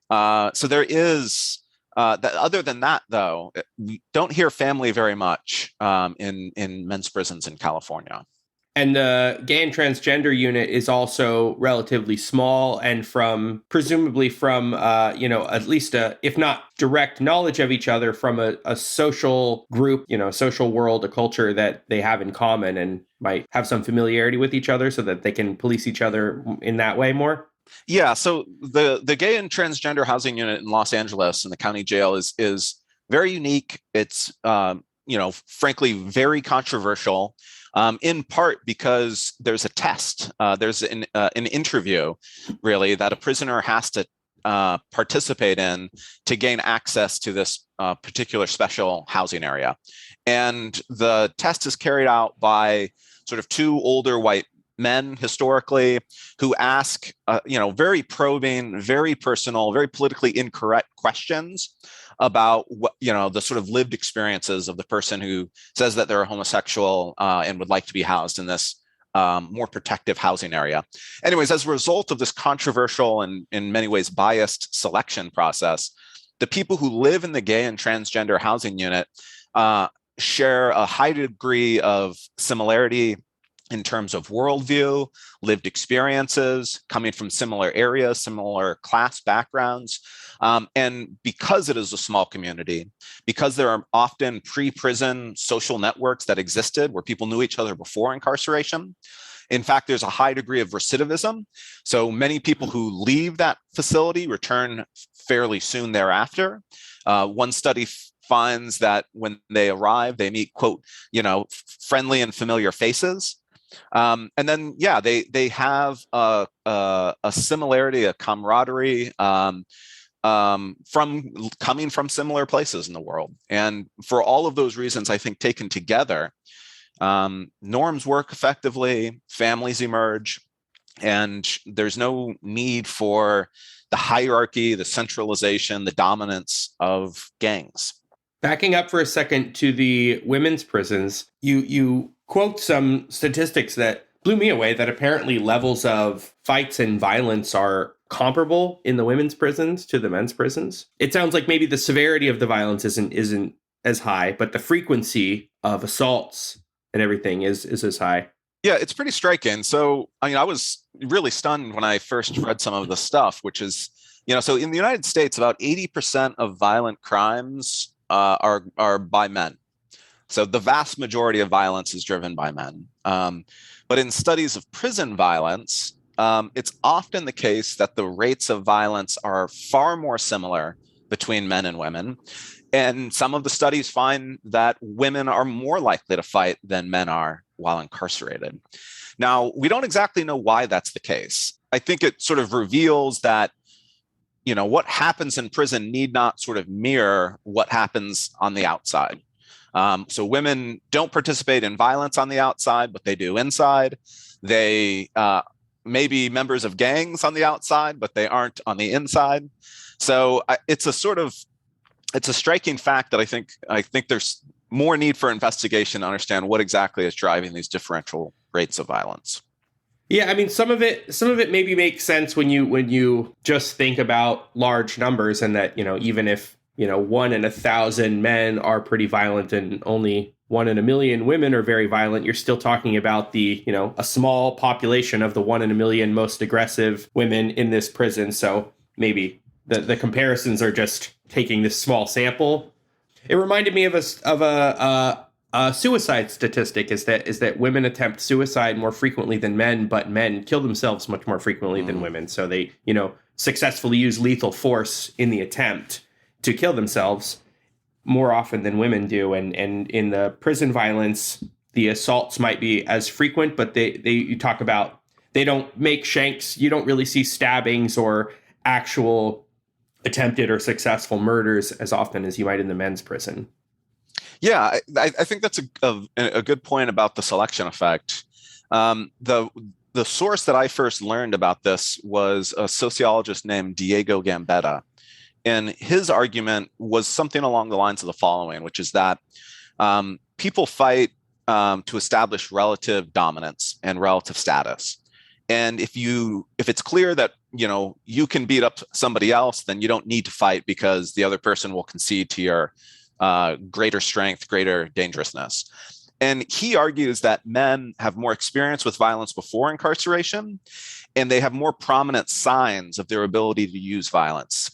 So there is that. Other than that, though, we don't hear family very much in men's prisons in California. And the gay and transgender unit is also relatively small and presumably from, at least if not direct knowledge of each other, from a social group, social world, a culture that they have in common and might have some familiarity with each other so that they can police each other in that way more. Yeah, so the gay and transgender housing unit in Los Angeles in the county jail is very unique. It's frankly very controversial. In part because there's a test, there's an interview, really, that a prisoner has to participate in to gain access to this particular special housing area. And the test is carried out by sort of two older white men historically who ask, very probing, very personal, very politically incorrect questions about what, the sort of lived experiences of the person who says that they're a homosexual and would like to be housed in this more protective housing area. Anyways, as a result of this controversial and in many ways biased selection process, the people who live in the gay and transgender housing unit share a high degree of similarity in terms of worldview, lived experiences, coming from similar areas, similar class backgrounds. And because it is a small community, because there are often pre-prison social networks that existed where people knew each other before incarceration. In fact, there's a high degree of recidivism. So many people who leave that facility return fairly soon thereafter. One study finds that when they arrive, they meet, quote, friendly and familiar faces. And then, they have a similarity, a camaraderie from coming from similar places in the world. And for all of those reasons, I think taken together, norms work effectively, families emerge, and there's no need for the hierarchy, the centralization, the dominance of gangs. Backing up for a second to the women's prisons, you quote some statistics that blew me away, that apparently levels of fights and violence are comparable in the women's prisons to the men's prisons. It sounds like maybe the severity of the violence isn't as high, but the frequency of assaults and everything is as high. Yeah, it's pretty striking. So, I was really stunned when I first read some of the stuff, which is, so in the United States, about 80% of violent crimes are by men. So the vast majority of violence is driven by men. But in studies of prison violence, it's often the case that the rates of violence are far more similar between men and women. And some of the studies find that women are more likely to fight than men are while incarcerated. Now, we don't exactly know why that's the case. I think it sort of reveals that, what happens in prison need not sort of mirror what happens on the outside. So women don't participate in violence on the outside, but they do inside. They may be members of gangs on the outside, but they aren't on the inside. So it's a striking fact that I think there's more need for investigation to understand what exactly is driving these differential rates of violence. Yeah, I mean, some of it maybe makes sense when you just think about large numbers, and that, even if 1 in 1,000 men are pretty violent and only 1 in 1,000,000 women are very violent, you're still talking about the, a small population of the 1 in 1,000,000 most aggressive women in this prison. So maybe the comparisons are just taking this small sample. It reminded me of a suicide statistic is that women attempt suicide more frequently than men, but men kill themselves much more frequently than women. So they, successfully use lethal force in the attempt to kill themselves more often than women do. And in the prison violence, the assaults might be as frequent, but you talk about, they don't make shanks. You don't really see stabbings or actual attempted or successful murders as often as you might in the men's prison. Yeah, I think that's a good point about the selection effect. The source that I first learned about this was a sociologist named Diego Gambetta. And his argument was something along the lines of the following, which is that people fight to establish relative dominance and relative status. And if it's clear that you can beat up somebody else, then you don't need to fight because the other person will concede to your greater strength, greater dangerousness. And he argues that men have more experience with violence before incarceration, and they have more prominent signs of their ability to use violence.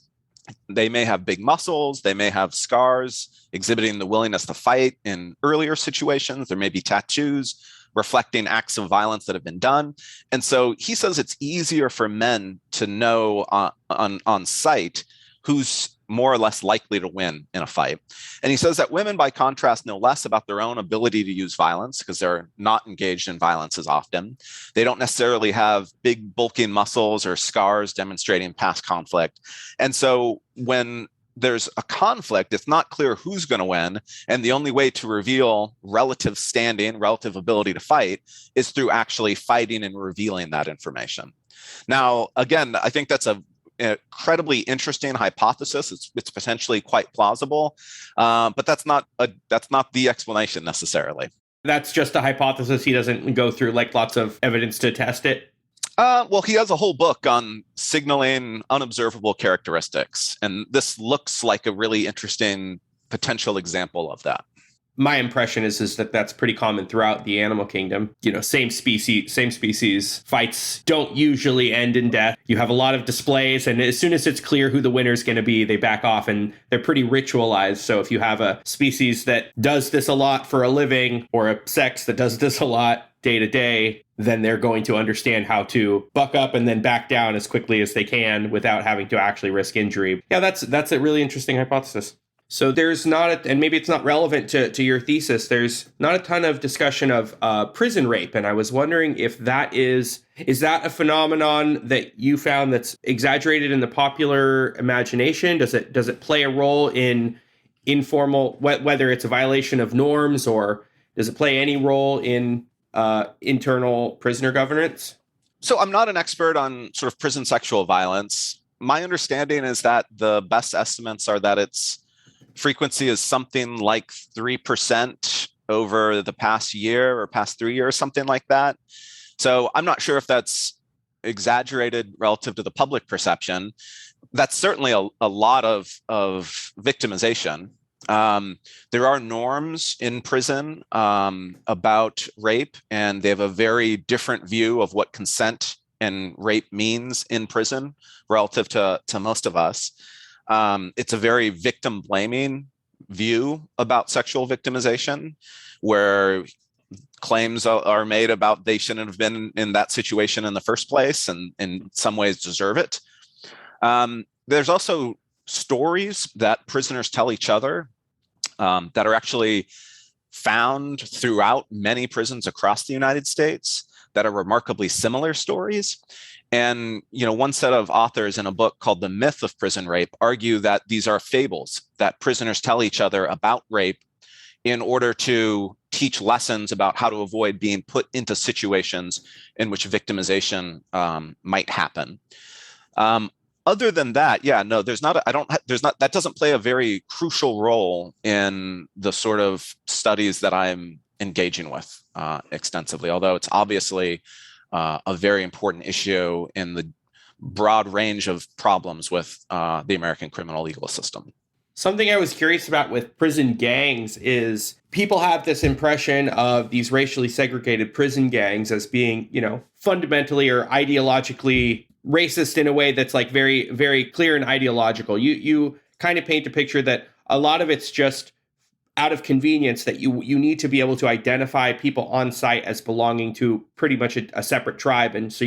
They may have big muscles, they may have scars exhibiting the willingness to fight in earlier situations. There may be tattoos reflecting acts of violence that have been done. And so he says it's easier for men to know on sight who's more or less likely to win in a fight. And he says that women, by contrast, know less about their own ability to use violence because they're not engaged in violence as often. They don't necessarily have big bulking muscles or scars demonstrating past conflict. And so when there's a conflict, it's not clear who's going to win. And the only way to reveal relative standing, relative ability to fight is through actually fighting and revealing that information. Now, again, I think that's an incredibly interesting hypothesis. It's potentially quite plausible, but that's not the explanation necessarily. That's just a hypothesis. He doesn't go through like lots of evidence to test it. Well, he has a whole book on signaling unobservable characteristics, and this looks like a really interesting potential example of that. My impression is that that's pretty common throughout the animal kingdom. Same species fights don't usually end in death. You have a lot of displays, and as soon as it's clear who the winner is going to be, they back off, and they're pretty ritualized. So if you have a species that does this a lot for a living, or a sex that does this a lot day to day, then they're going to understand how to buck up and then back down as quickly as they can without having to actually risk injury. Yeah, that's a really interesting hypothesis. So there's not, and maybe it's not relevant to your thesis, there's not a ton of discussion of prison rape. And I was wondering if that is that a phenomenon that you found that's exaggerated in the popular imagination? Does it play a role in informal, whether it's a violation of norms, or does it play any role in internal prisoner governance? So I'm not an expert on sort of prison sexual violence. My understanding is that the best estimates are that its frequency is something like 3% over the past year or past 3 years, something like that. So I'm not sure if that's exaggerated relative to the public perception. That's certainly a lot of victimization. There are norms in prison about rape, and they have a very different view of what consent and rape means in prison relative to most of us. It's a very victim-blaming view about sexual victimization, where claims are made about they shouldn't have been in that situation in the first place, and in some ways deserve it. There's also stories that prisoners tell each other that are actually found throughout many prisons across the United States that are remarkably similar stories. And, one set of authors in a book called The Myth of Prison Rape argue that these are fables that prisoners tell each other about rape in order to teach lessons about how to avoid being put into situations in which victimization might happen. Other than that, that doesn't play a very crucial role in the sort of studies that I'm engaging with extensively, although it's obviously a very important issue in the broad range of problems with the American criminal legal system. Something I was curious about with prison gangs is people have this impression of these racially segregated prison gangs as being, fundamentally or ideologically racist in a way that's like very, very clear and ideological. You kind of paint a picture that a lot of it's just out of convenience, that you need to be able to identify people on site as belonging to pretty much a separate tribe. And so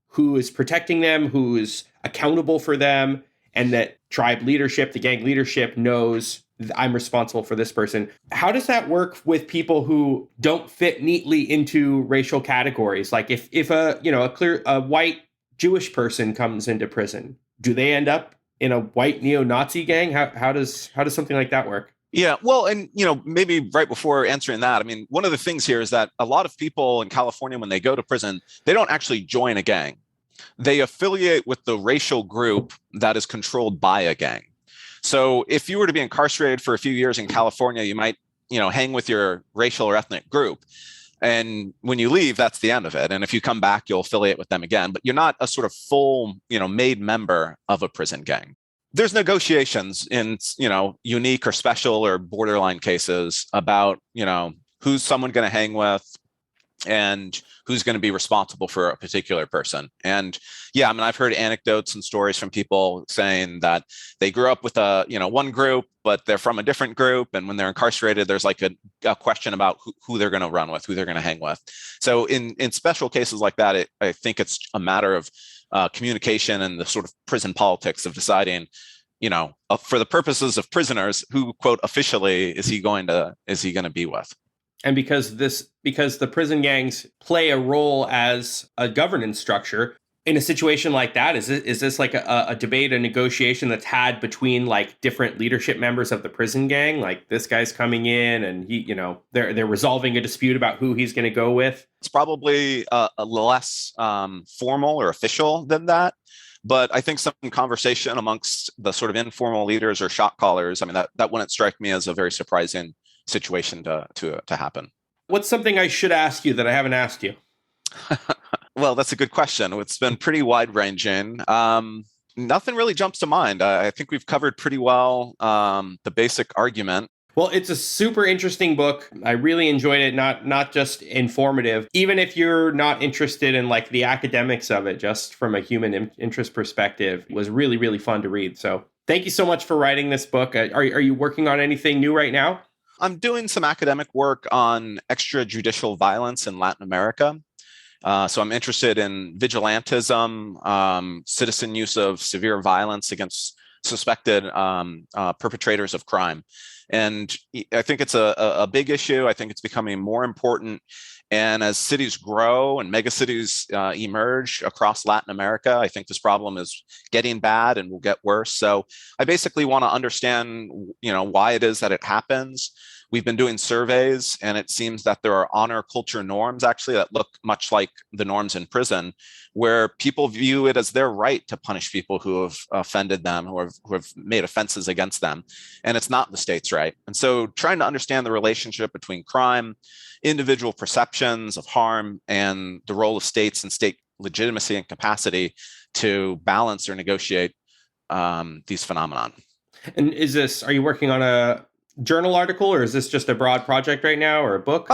who is protecting them, who is accountable for them, and that tribe leadership, the gang leadership, knows I'm responsible for this person. How does that work with people who don't fit neatly into racial categories? Like if a white Jewish person comes into prison, do they end up in a white neo-Nazi gang? How does something like that work? Yeah, well, and maybe right before answering that, I mean, one of the things here is that a lot of people in California, when they go to prison, they don't actually join a gang. They affiliate with the racial group that is controlled by a gang. So if you were to be incarcerated for a few years in California, you might, hang with your racial or ethnic group. And when you leave, that's the end of it. And if you come back, you'll affiliate with them again. But you're not a sort of full, made member of a prison gang. There's negotiations in, unique or special or borderline cases about, who's someone going to hang with and who's going to be responsible for a particular person. And yeah, I've heard anecdotes and stories from people saying that they grew up with one group, but they're from a different group. And when they're incarcerated, there's like a question about who they're going to run with, who they're going to hang with. So in special cases like that, I think it's a matter of communication and the sort of prison politics of deciding, for the purposes of prisoners, who, quote, officially is he going to be with? And because the prison gangs play a role as a governance structure in a situation like that, is this like a debate, a negotiation that's had between like different leadership members of the prison gang? Like this guy's coming in and he, they're resolving a dispute about who he's going to go with. It's probably a less formal or official than that. But I think some conversation amongst the sort of informal leaders or shot callers, that wouldn't strike me as a very surprising situation to happen. What's something I should ask you that I haven't asked you? Well, that's a good question. It's been pretty wide ranging. Nothing really jumps to mind. I think we've covered pretty well the basic argument. Well, it's a super interesting book. I really enjoyed it, not just informative. Even if you're not interested in like the academics of it, just from a human interest perspective, it was really, really fun to read. So thank you so much for writing this book. Are you working on anything new right now? I'm doing some academic work on extrajudicial violence in Latin America. So I'm interested in vigilantism, citizen use of severe violence against suspected perpetrators of crime. And I think it's a big issue. I think it's becoming more important. And as cities grow and megacities emerge across Latin America, I think this problem is getting bad and will get worse. So I basically want to understand, why it is that it happens. We've been doing surveys, and it seems that there are honor culture norms actually that look much like the norms in prison, where people view it as their right to punish people who have offended them, who have made offenses against them. And it's not the state's right. And so trying to understand the relationship between crime, individual perceptions of harm, and the role of states and state legitimacy and capacity to balance or negotiate these phenomenon. And are you working on a journal article, or is this just a broad project right now, or a book?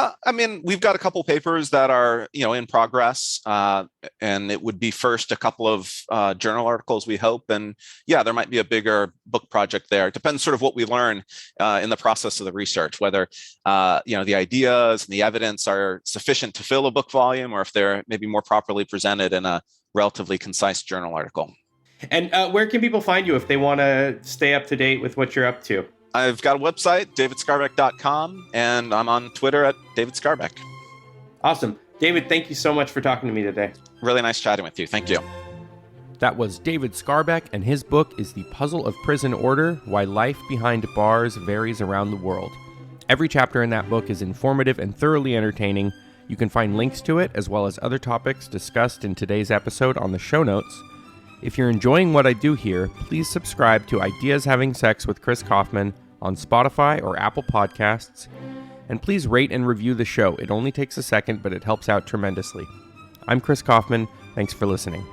We've got a couple papers that are, in progress, and it would be first a couple of journal articles, we hope. And yeah, there might be a bigger book project there. It depends sort of what we learn in the process of the research, whether, the ideas and the evidence are sufficient to fill a book volume, or if they're maybe more properly presented in a relatively concise journal article. And where can people find you if they want to stay up to date with what you're up to? I've got a website, davidskarbek.com, and I'm on Twitter at davidskarbek. Awesome. David, thank you so much for talking to me today. Really nice chatting with you. Thank you. That was David Skarbek, and his book is The Puzzle of Prison Order: Why Life Behind Bars Varies Around the World. Every chapter in that book is informative and thoroughly entertaining. You can find links to it, as well as other topics discussed in today's episode, on the show notes. If you're enjoying what I do here, please subscribe to Ideas Having Sex with Chris Kaufman on Spotify or Apple Podcasts, and please rate and review the show. It only takes a second, but it helps out tremendously. I'm Chris Kaufman. Thanks for listening.